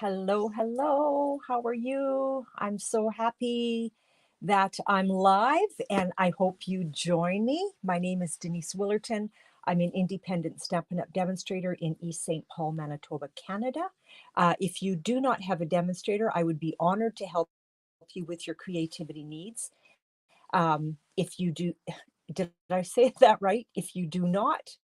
Hello, hello. How are you? I'm so happy that I'm live and I hope you join me. My name is Denise Willerton. I'm an independent Stampin' Up! Demonstrator in East St. Paul, Manitoba, Canada. If you do not have a demonstrator, I would be honored to help you with your creativity needs. If you do, did I say that right? If you do not,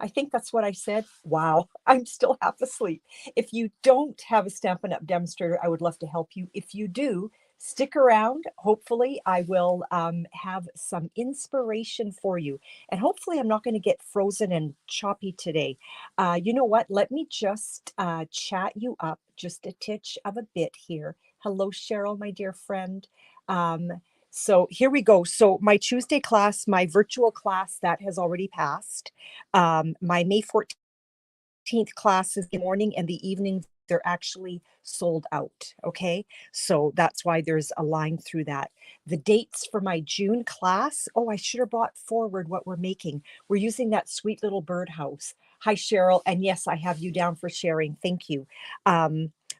I think that's what I said. Wow, I'm still half asleep. If you don't have a Stampin' Up! Demonstrator, I would love to help you. If you do, stick around. Hopefully, I will have some inspiration for you. And hopefully, I'm not going to get frozen and choppy today. You know what? Let me just chat you up just a titch of a bit here. Hello, Cheryl, my dear friend. Um, so here we go. So my Tuesday class, my virtual class, that has already passed. My May 14th class is the morning and the evening. They're actually sold out. Okay. So that's why there's a line through that. The dates for my June class. Oh, I should have brought forward what we're making. We're using that sweet little birdhouse. Hi, Cheryl. And yes, I have you down for sharing. Thank you.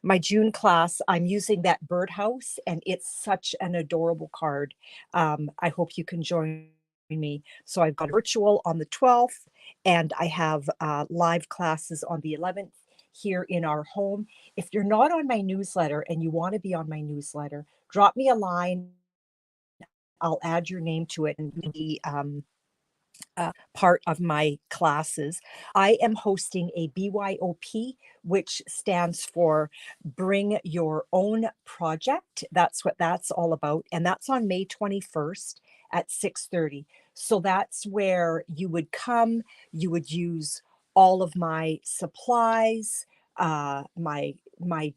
My June class, I'm using that birdhouse and it's such an adorable card. I hope you can join me. So I've got a virtual on the 12th and I have live classes on the 11th here in our home. If you're not on my newsletter and you want to be on my newsletter, drop me a line. I'll add your name to it and be part of my classes. I am hosting a BYOP, which stands for Bring Your Own Project. That's what that's all about. And that's on May 21st at 6:30. So that's where you would come, you would use all of my supplies, my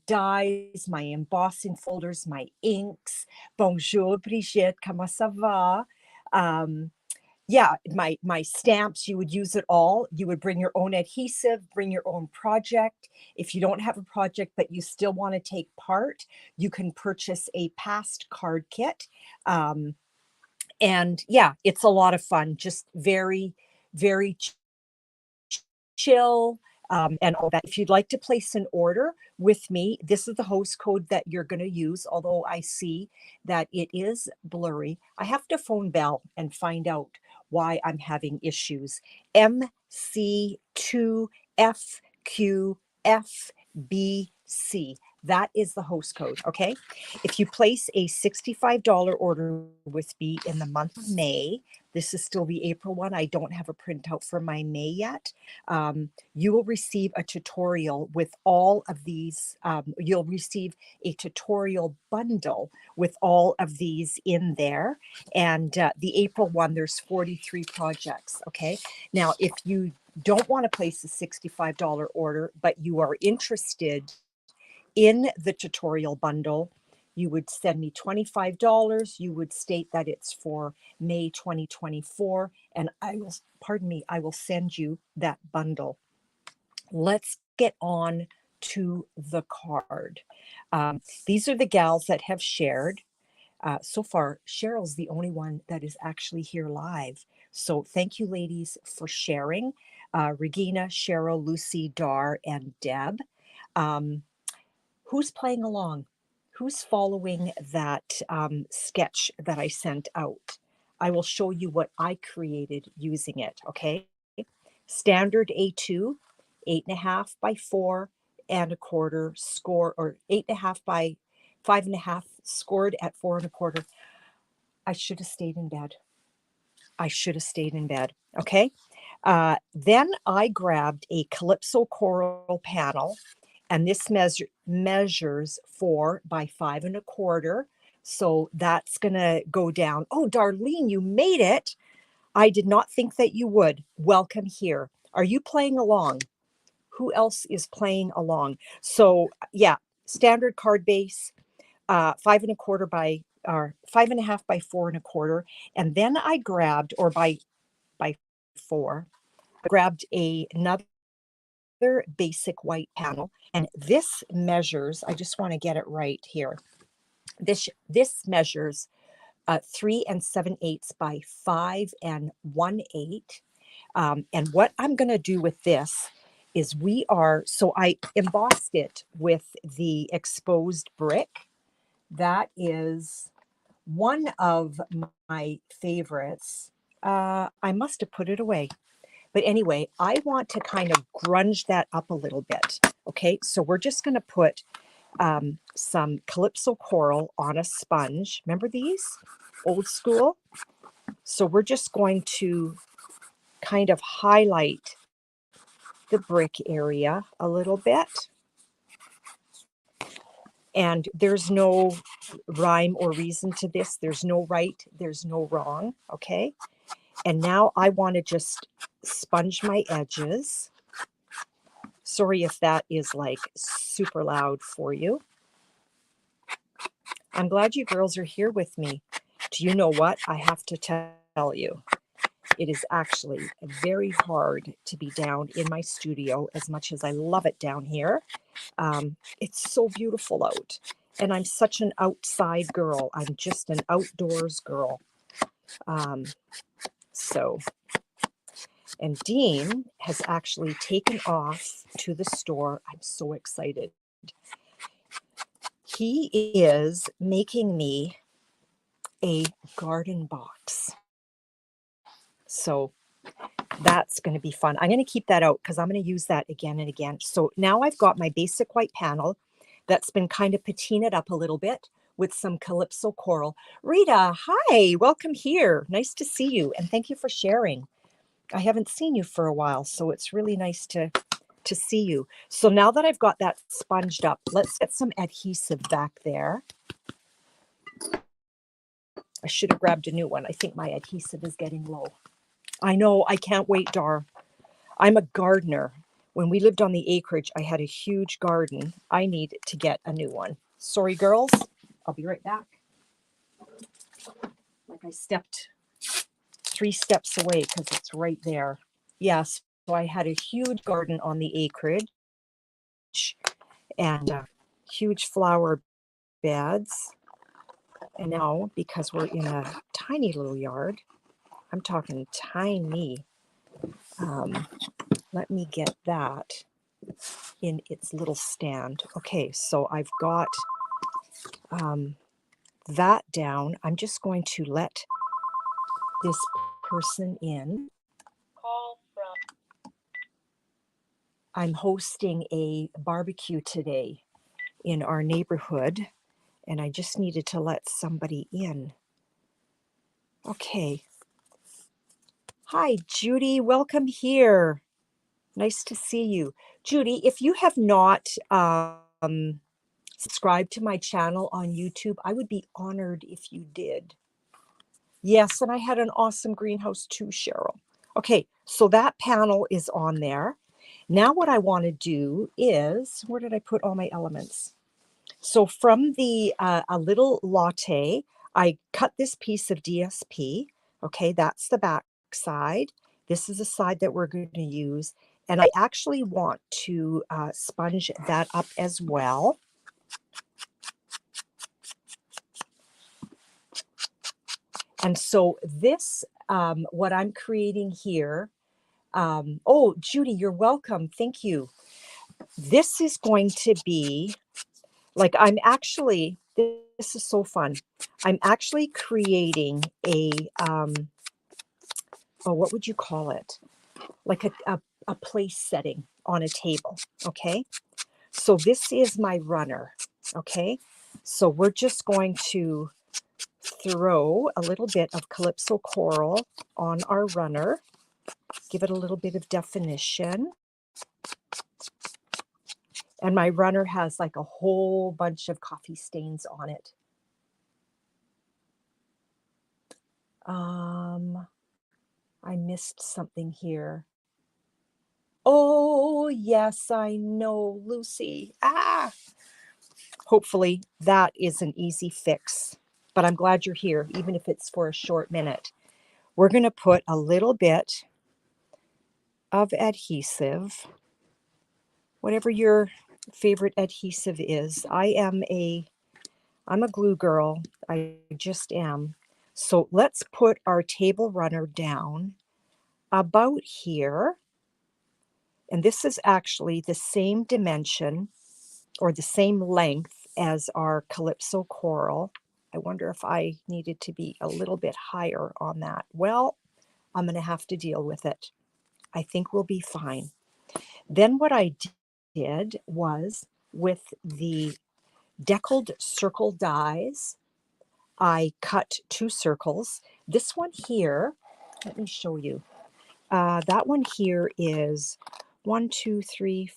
dies, my embossing folders, my inks. Bonjour, Brigitte, comment ça va? Yeah, my stamps, you would use it all. You would bring your own adhesive, bring your own project. If you don't have a project but you still want to take part, you can purchase a past card kit. And yeah, it's a lot of fun, just very, very chill, and all that. If you'd like to place an order with me, this is the host code that you're going to use. Although I see that it is blurry, I have to phone Bell and find out why I'm having issues. MC2FQFBC. That is the host code. Okay. If you place a $65 order with me in the month of May, this is still the April one. I don't have a printout for my May yet. You will receive a tutorial with all of these. You'll receive a tutorial bundle with all of these in there. And the April one, there's 43 projects. Okay. Now, if you don't want to place a $65 order, but you are interested in the tutorial bundle, you would send me $25. You would state that it's for May 2024, and I will, pardon me, I will send you that bundle. Let's get on to the card. These are the gals that have shared. So far, Cheryl's the only one that is actually here live. So thank you, ladies, for sharing. Regina, Cheryl, Lucy, Dar, and Deb. Who's playing along? Who's following that sketch that I sent out? I will show you what I created using it, okay? Standard A2, 8.5 by 4.25 score, or 8.5 by 5.5 scored at 4.25. I should have stayed in bed. I should have stayed in bed, okay? Then I grabbed a Calypso coral panel, and this measures 4 by 5.25. So that's going to go down. Oh, Darlene, you made it. I did not think that you would. Welcome here. Are you playing along? Who else is playing along? So yeah, standard card base, 5.25 by, or 5.5 by 4.25. And then I grabbed, or by 4, I grabbed another basic white panel, and this measures, I just want to get it right here. This measures 3 7/8 by 5 1/8. And what I'm going to do with this is so I embossed it with the exposed brick. That is one of my favorites. I must have put it away. But anyway, I want to kind of grunge that up a little bit. Okay, so we're just going to put some Calypso coral on a sponge. Remember these? Old school. So we're just going to kind of highlight the brick area a little bit. And there's no rhyme or reason to this. There's no right, there's no wrong, okay? And now I want to just sponge my edges. Sorry if that is like super loud for you. I'm glad you girls are here with me. Do you know what? I have to tell you, it is actually very hard to be down in my studio as much as I love it down here. It's so beautiful out. And I'm such an outside girl. I'm just an outdoors girl. And Dean has actually taken off to the store. I'm so excited. He is making me a garden box. So that's going to be fun. I'm going to keep that out because I'm going to use that again and again. So now I've got my basic white panel that's been kind of patinaed up a little bit with some Calypso coral. Rita, hi, welcome here. Nice to see you. And thank you for sharing. I haven't seen you for a while, so it's really nice to see you. So now that I've got that sponged up, let's get some adhesive back there. I should have grabbed a new one. I think my adhesive is getting low. I know, I can't wait, Dar. I'm a gardener. When we lived on the acreage, I had a huge garden. I need to get a new one. Sorry, girls. I'll be right back. Like I stepped 3 steps away because it's right there. Yes, so I had a huge garden on the acreage and huge flower beds. And now, because we're in a tiny little yard, I'm talking tiny. Let me get that in its little stand. Okay, so I've got that down. I'm just going to let this person in. Call from. I'm hosting a barbecue today in our neighborhood, and I just needed to let somebody in. Okay. Hi, Judy. Welcome here. Nice to see you. Judy, if you have not subscribed to my channel on YouTube, I would be honored if you did. Yes, and I had an awesome greenhouse too, Cheryl. Okay, so that panel is on there. Now what I want to do is, where did I put all my elements? So from the a little latte, I cut this piece of DSP. Okay, that's the back side. This is the side that we're going to use. And I actually want to sponge that up as well. And so this, what I'm creating here, oh, Judy, you're welcome. Thank you. This is going to be, like, I'm actually, this is so fun. I'm actually creating a, oh, what would you call it? Like a place setting on a table, okay? So this is my runner, okay? So we're just going to throw a little bit of Calypso coral on our runner, give it a little bit of definition. And my runner has like a whole bunch of coffee stains on it. I missed something here. Oh, yes, I know, Lucy. Hopefully that is an easy fix, but I'm glad you're here, even if it's for a short minute. We're going to put a little bit of adhesive, whatever your favorite adhesive is. I'm a glue girl. I just am. So let's put our table runner down about here. And this is actually the same dimension or the same length as our Calypso coral. I wonder if I needed to be a little bit higher on that. Well, I'm going to have to deal with it. I think we'll be fine. Then what I did was with the deckled circle dies, I cut 2 circles. This one here, let me show you. That one here is 1, 2, 3,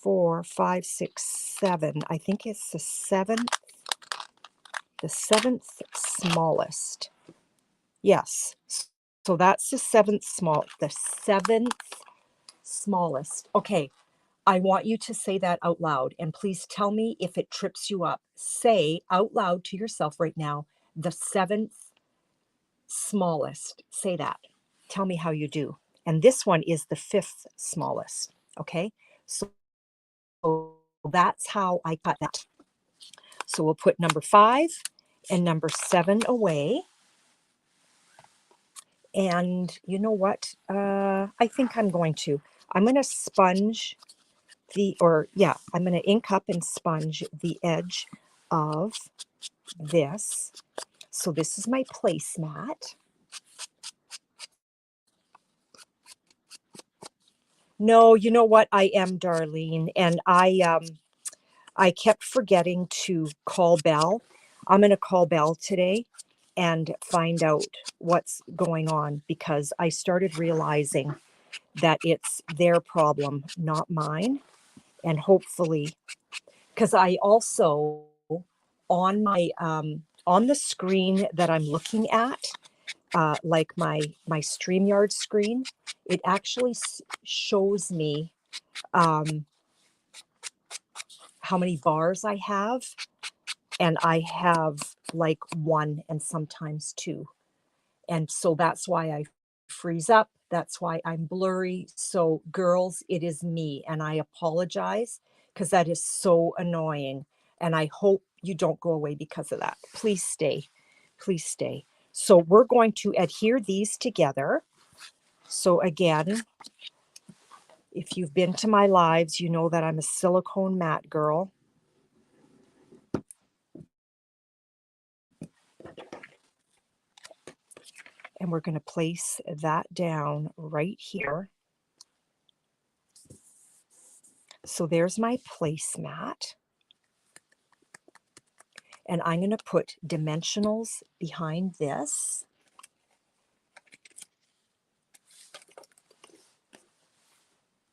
4, 5, 6, 7. I think it's the seventh smallest. Yes. So that's the seventh smallest. Okay, I want you to say that out loud, and please tell me if it trips you up. Say out loud to yourself right now, the 7th smallest. Say that. Tell me how you do. And this one is the 5th smallest. Okay, so that's how I cut that. So we'll put number 5 and number 7 away. And you know what? I think I'm going to sponge I'm going to ink up and sponge the edge of this. So this is my placemat. No, you know what? I am, Darlene, and I kept forgetting to call Belle. I'm going to call Belle today and find out what's going on, because I started realizing that it's their problem, not mine. And hopefully, because I also, on my on the screen that I'm looking at, like my StreamYard screen, it actually shows me how many bars I have, and I have like 1 and sometimes 2. And so that's why I freeze up. That's why I'm blurry. So girls, it is me, and I apologize because that is so annoying. And I hope you don't go away because of that. Please stay. Please stay. So we're going to adhere these together. So again, if you've been to my lives, you know that I'm a silicone mat girl. And we're going to place that down right here. So there's my placemat. And I'm going to put dimensionals behind this.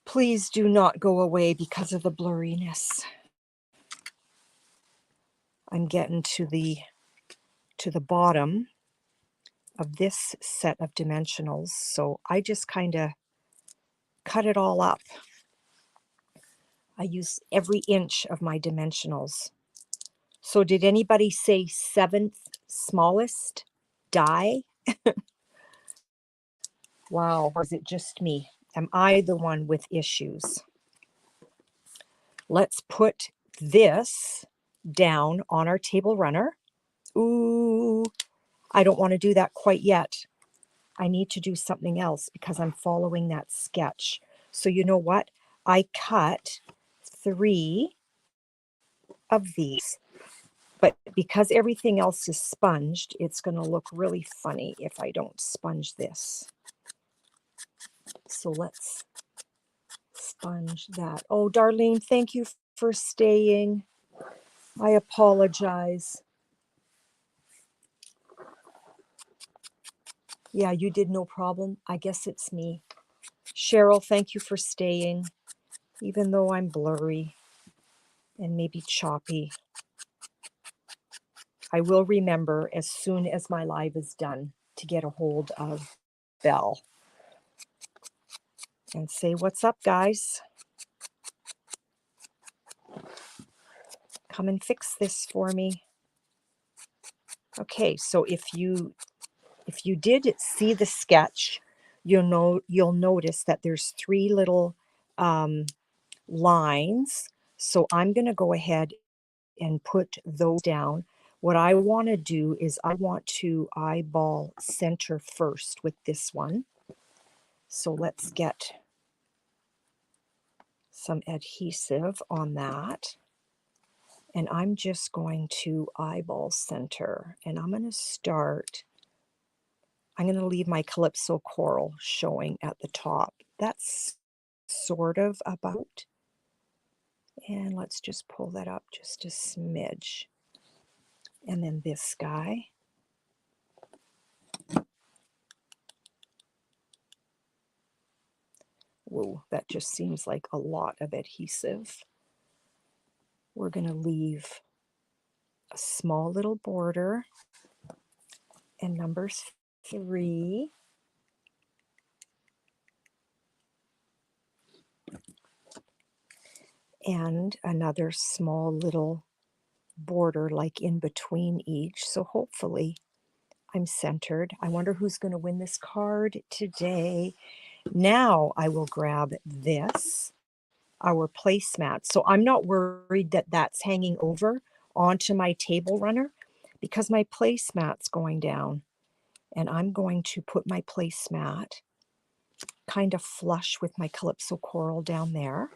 Please do not go away because of the blurriness. I'm getting to the bottom of this set of dimensionals, so I just kind of cut it all up. I use every inch of my dimensionals. So did anybody say 7th smallest die? Wow, or is it just me? Am I the one with issues? Let's put this down on our table runner. Ooh, I don't want to do that quite yet. I need to do something else because I'm following that sketch. So you know what? I cut 3 of these, but because everything else is sponged, it's going to look really funny if I don't sponge this. So let's sponge that. Oh, Darlene, thank you for staying. I apologize. Yeah, you did, no problem. I guess it's me. Cheryl, thank you for staying, even though I'm blurry and maybe choppy. I will remember as soon as my live is done to get a hold of Belle and say, what's up, guys? Come and fix this for me. Okay, so if you did see the sketch, you'll notice that there's 3 little lines. So I'm going to go ahead and put those down. What I want to do is I want to eyeball center first with this one. So let's get some adhesive on that. And I'm just going to eyeball center. And I'm going to leave my Calypso coral showing at the top. That's sort of about. And let's just pull that up just a smidge. And then this guy. Whoa, that just seems like a lot of adhesive. We're going to leave a small little border. And number 3. And another small little border like in between each. So hopefully I'm centered. I wonder who's going to win this card today. Now I will grab this, our placemat. So I'm not worried that that's hanging over onto my table runner because my placemat's going down. And I'm going to put my placemat kind of flush with my Calypso coral down there.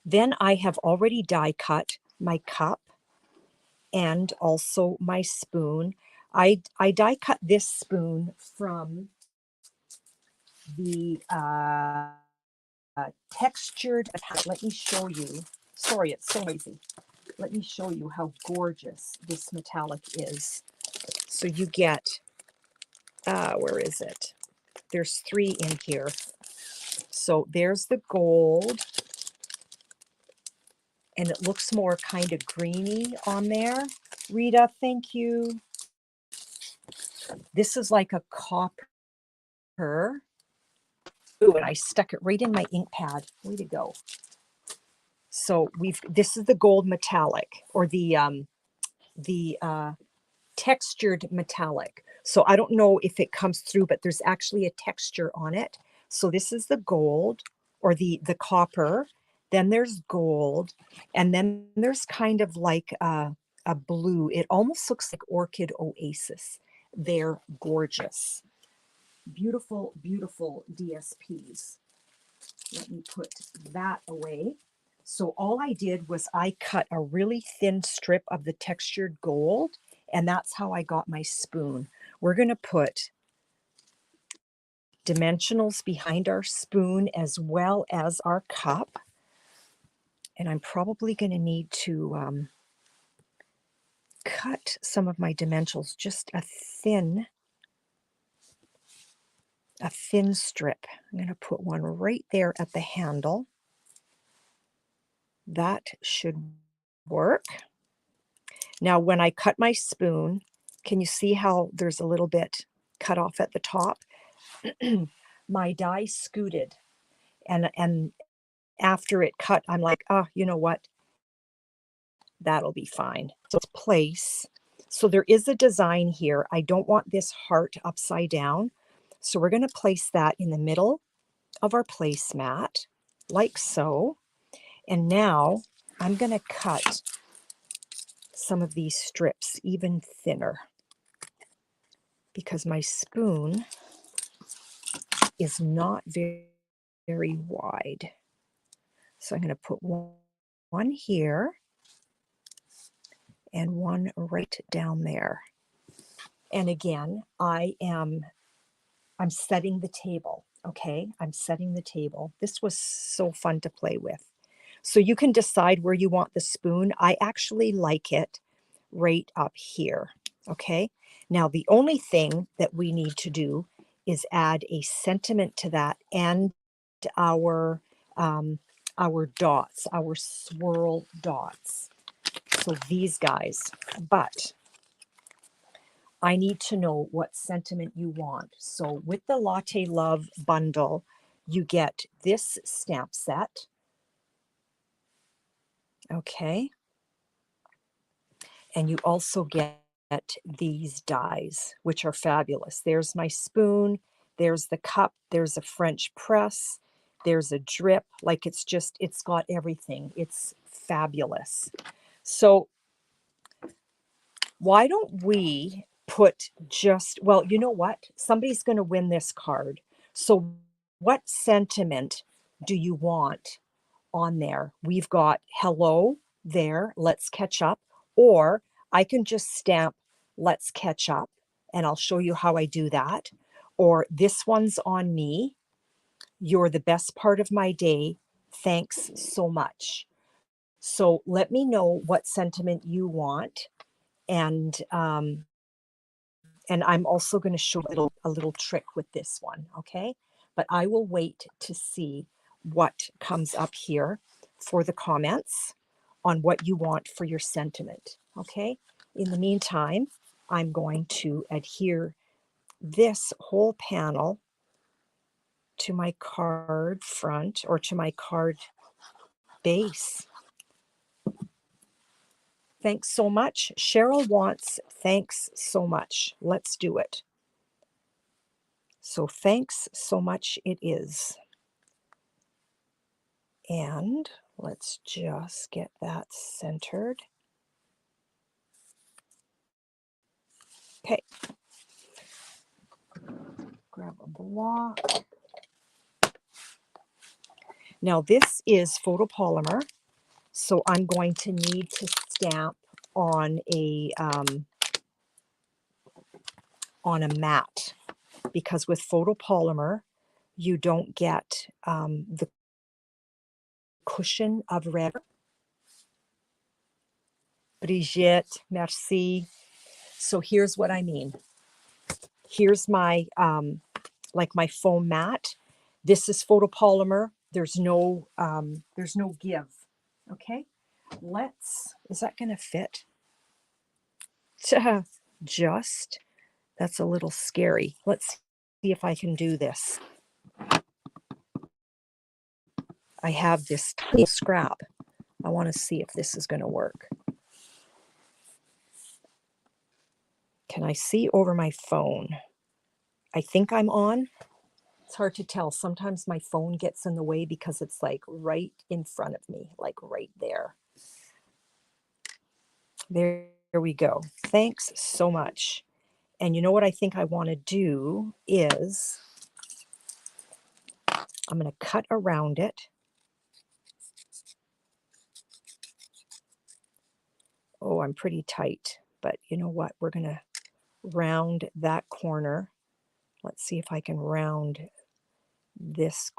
Then I have already die cut my cup and also my spoon. I die cut this spoon from the textured, let me show you. Sorry, it's so noisy. Let me show you how gorgeous this metallic is. So you get, where is it? There's 3 in here. So there's the gold, and it looks more kind of greeny on there. Rita, thank you. This is like a copper. Ooh, and I stuck it right in my ink pad. Way to go. So this is the gold metallic, or the textured metallic. So I don't know if it comes through, but there's actually a texture on it. So this is the gold, or the copper. Then there's gold, and then there's kind of like a blue. It almost looks like Orchid Oasis. They're gorgeous. Beautiful, beautiful DSPs. Let me put that away. So all I did was I cut a really thin strip of the textured gold, and that's how I got my spoon. We're going to put dimensionals behind our spoon as well as our cup. And I'm probably going to need to cut some of my dimensionals, just a thin strip. I'm going to put one right there at the handle. That should work. Now, when I cut my spoon, can you see how there's a little bit cut off at the top? My die scooted, and after it cut, I'm like, oh, you know what? That'll be fine. So it's place. So there is a design here. I don't want this heart upside down. So we're going to place that in the middle of our placemat, like so. And now I'm going to cut some of these strips even thinner, because my spoon is not very, very wide. So I'm going to put one here and one right down there. And again, I'm setting the table, okay? I'm setting the table. This was so fun to play with. So you can decide where you want the spoon. I actually like it right up here, okay? Now, the only thing that we need to do is add a sentiment to that and our dots, our swirl dots. So these guys, but I need to know what sentiment you want. So with the Latte Love bundle, you get this stamp set. Okay. And you also get these dies, which are fabulous. There's my spoon, there's the cup, there's a French press, there's a drip. Like it's got everything. It's fabulous. So why don't we put well, you know what? Somebody's going to win this card. So what sentiment do you want on there. We've got hello there, let's catch up, or I can just stamp let's catch up, and I'll show you how I do that. Or this one's on me. You're the best part of my day. Thanks so much. So let me know what sentiment you want, and I'm also going to show a little trick with this one, okay? But I will wait to see what comes up here for the comments on what you want for your sentiment, okay? In the meantime, I'm going to adhere this whole panel to my card front, or to my card base. Thanks so much. Cheryl wants thanks so much. Let's do it. So thanks so much it is. And let's just get that centered. Okay. Grab a block. Now this is photopolymer, so I'm going to need to stamp on a mat, because with photopolymer you don't get the cushion of red. Brigitte, merci. So here's what I mean. Here's my like my foam mat. This is photopolymer. There's no give. Okay, is that gonna fit? Just, that's a little scary. Let's see if I can do this. I have this tiny scrap. I want to see if this is going to work. Can I see over my phone? I think I'm on. It's hard to tell. Sometimes my phone gets in the way because it's like right in front of me, like right there. There we go. Thanks so much. And you know what I think I want to do is I'm going to cut around it. Oh, I'm pretty tight, but you know what? We're going to round that corner. Let's see if I can round this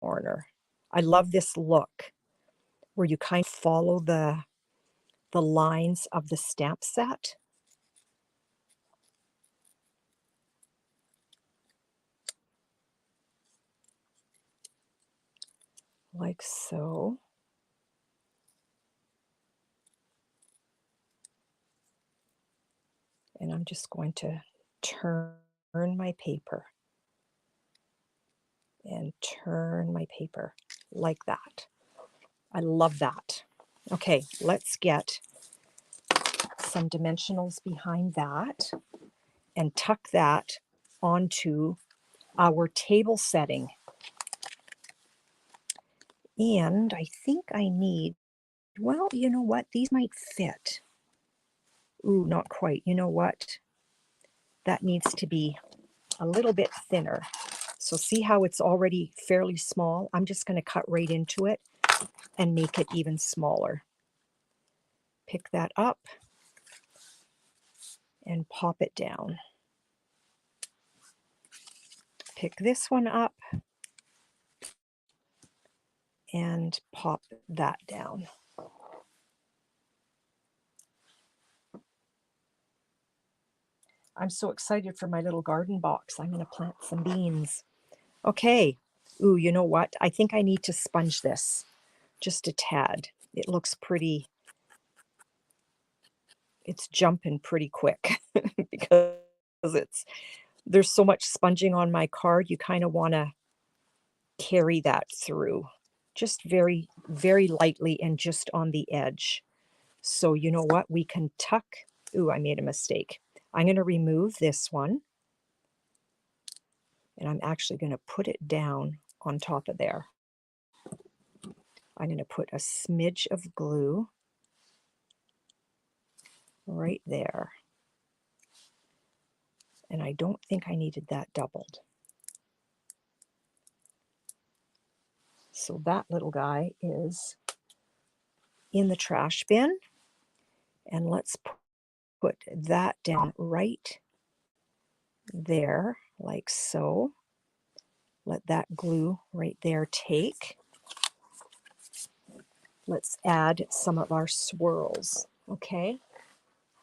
corner. I love this look where you kind of follow the lines of the stamp set. Like so. And I'm just going to turn my paper and turn my paper like that. I love that. Okay, let's get some dimensionals behind that and tuck that onto our table setting. And I think I need, well, you know what? These might fit. Ooh, not quite. You know what? That needs to be a little bit thinner. So see how it's already fairly small? I'm just going to cut right into it and make it even smaller. Pick that up and pop it down. Pick this one up and pop that down. I'm so excited for my little garden box. I'm going to plant some beans. Okay. Ooh, you know what? I think I need to sponge this just a tad. It looks pretty, it's jumping pretty quick because there's so much sponging on my card. You kind of want to carry that through just very, very lightly and just on the edge. So you know what? We can tuck. Ooh, I made a mistake. I'm going to remove this one. And I'm actually going to put it down on top of there. I'm going to put a smidge of glue right there. And I don't think I needed that doubled. So that little guy is in the trash bin. And let's put that down right there, like so. Let that glue right there take. Let's add some of our swirls, okay?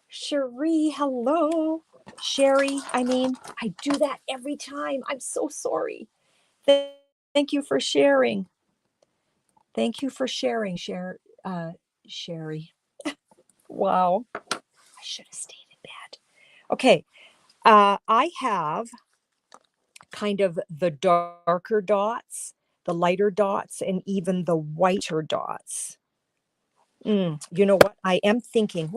Cherie, hello. Sherry, I do that every time. I'm so sorry. Thank you for sharing. Thank you for sharing, Sherry. Wow, I should have stayed in bed. Okay, I have kind of the darker dots, the lighter dots, and even the whiter dots. You know what? I am thinking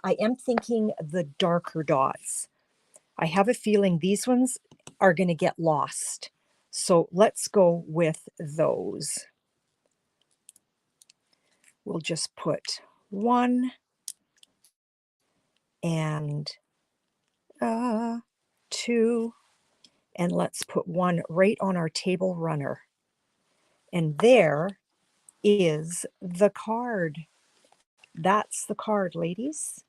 the darker dots. I have a feeling these ones are going to get lost. So let's go with those. We'll just put one and two, and let's put one right on our table runner. And there is the card. That's the card, ladies.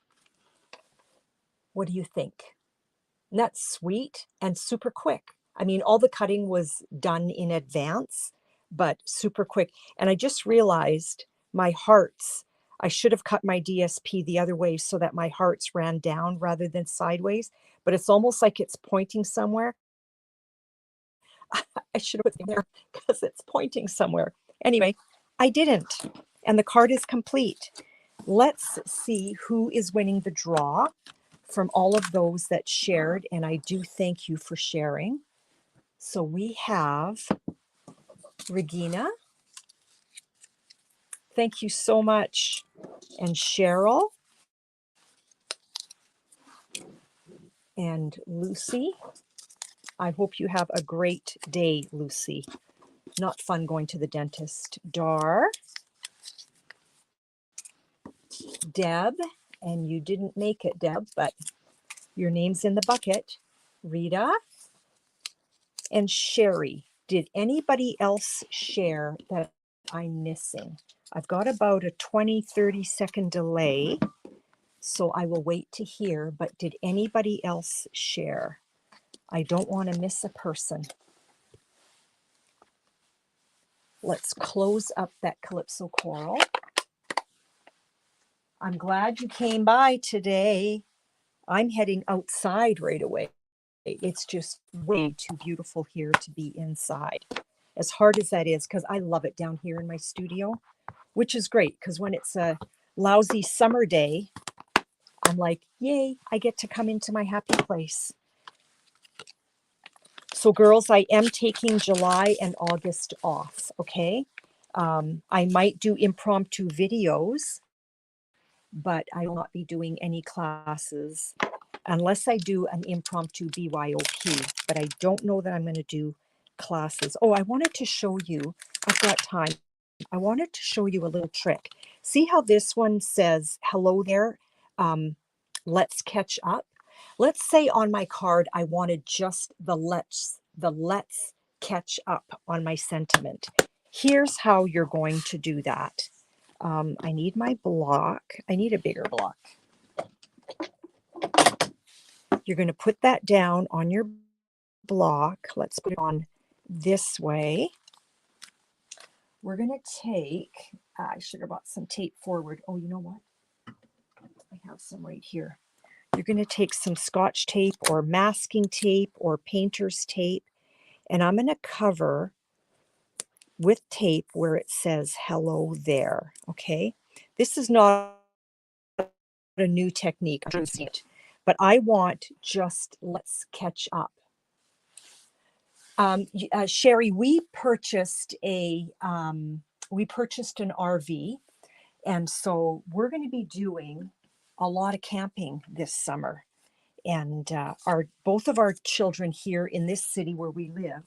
What do you think? And that's sweet and super quick. I mean, all the cutting was done in advance, but super quick. And I just realized my hearts, I should have cut my DSP the other way so that my hearts ran down rather than sideways, but it's almost like it's pointing somewhere. I should have put it there because it's pointing somewhere. Anyway, I didn't. And the card is complete. Let's see who is winning the draw from all of those that shared. And I do thank you for sharing. So we have Regina. Thank you so much. And Cheryl. And Lucy. I hope you have a great day, Lucy. Not fun going to the dentist. Dar. Deb. And you didn't make it, Deb, but your name's in the bucket. Rita. And Sherry. Did anybody else share that I'm missing? I've got about a 20-30 second delay, so I will wait to hear, but did anybody else share? I don't want to miss a person. Let's close up that Calypso coral. I'm glad you came by today. I'm heading outside right away. It's just way too beautiful here to be inside. As hard as that is, because I love it down here in my studio, which is great because when it's a lousy summer day, I'm like, yay, I get to come into my happy place. So girls, I am taking July and August off, okay? I might do impromptu videos, but I will not be doing any classes unless I do an impromptu BYOP, but I don't know that I'm going to do classes. Oh, I wanted to show you, I've got time. I wanted to show you a little trick. See how this one says, hello there, let's catch up. Let's say on my card, I wanted just the let's catch up on my sentiment. Here's how you're going to do that. I need my block. I need a bigger block. You're going to put that down on your block. Let's put it on this way. We're going to take, I should have brought some tape forward. Oh, you know what? I have some right here. You're going to take some Scotch tape or masking tape or painter's tape, and I'm going to cover with tape where it says hello there, okay? This is not a new technique, I'm using it, but I want just let's catch up. Sherry, we purchased an RV, and so we're going to be doing a lot of camping this summer. And both of our children here in this city where we live,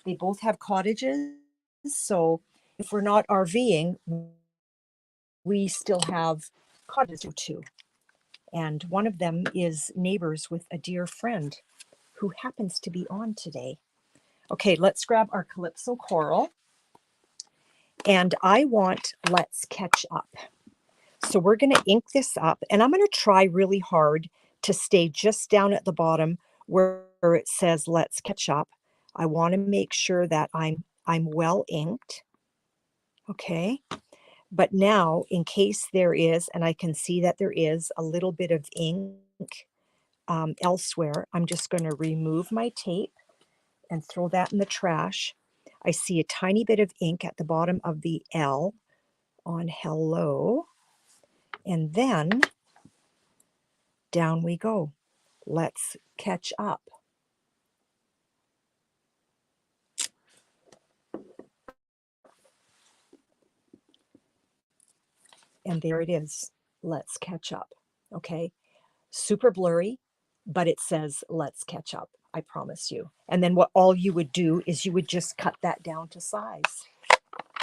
they both have cottages. So if we're not RVing, we still have cottages too. And one of them is neighbors with a dear friend who happens to be on today. Okay, let's grab our Calypso coral. and I want Let's Catch Up. So we're going to ink this up, and I'm going to try really hard to stay just down at the bottom where it says Let's Catch Up. I want to make sure that I'm well inked. Okay. But now, in case there is, and I can see that there is a little bit of ink elsewhere, I'm just going to remove my tape and throw that in the trash. I see a tiny bit of ink at the bottom of the L on hello. And then down we go. Let's catch up. And there it is. Let's catch up. Okay. Super blurry, but it says let's catch up. I promise you. And then what all you would do is you would just cut that down to size.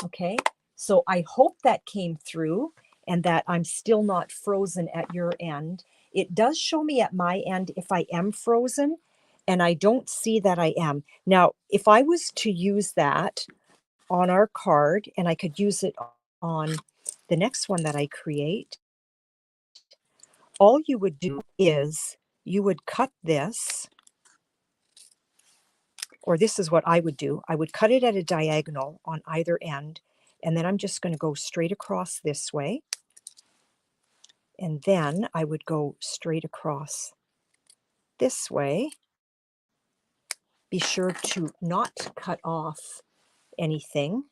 Okay. So I hope that came through and that I'm still not frozen at your end. It does show me at my end if I am frozen, and I don't see that I am. Now, if I was to use that on our card, and I could use it on the next one that I create, all you would do is you would cut this, or this is what I would do. I would cut it at a diagonal on either end, and then I'm just going to go straight across this way. And then I would go straight across this way. Be sure to not cut off anything.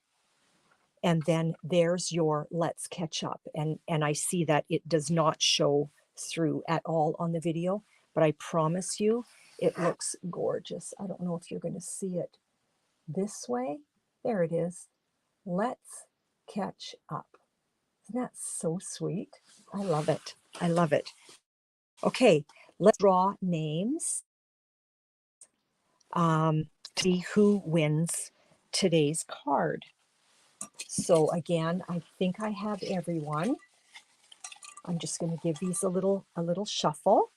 And then there's your Let's Catch Up. And I see that it does not show through at all on the video, but I promise you it looks gorgeous. I don't know if you're going to see it this way. There it is. Let's Catch Up. Isn't that so sweet? I love it. I love it. Okay, let's draw names. See who wins today's card. So again, I think I have everyone. I'm just going to give these a little shuffle.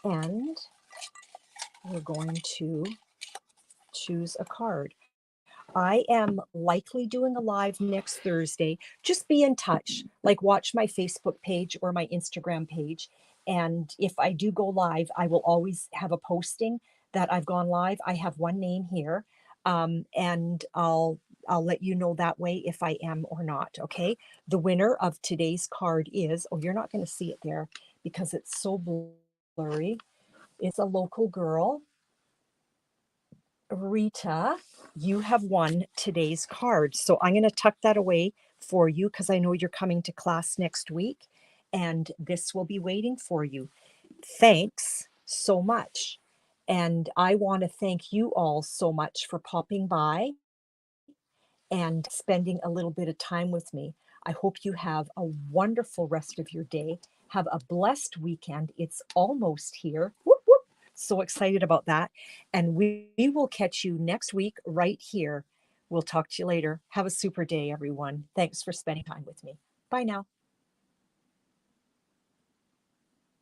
And we're going to choose a card. I am likely doing a live next Thursday. Just be in touch, like watch my Facebook page or my Instagram page. And if I do go live, I will always have a posting that I've gone live. I have one name here, and I'll let you know that way if I am or not. Okay. The winner of today's card is, oh, you're not going to see it there because it's so blurry. It's a local girl. Rita, you have won today's card. So I'm going to tuck that away for you because I know you're coming to class next week and this will be waiting for you. Thanks so much. And I want to thank you all so much for popping by and spending a little bit of time with me. I hope you have a wonderful rest of your day. Have a blessed weekend. It's almost here. Whoop, whoop. So excited about that. And we will catch you next week right here. We'll talk to you later. Have a super day, everyone. Thanks for spending time with me. Bye now.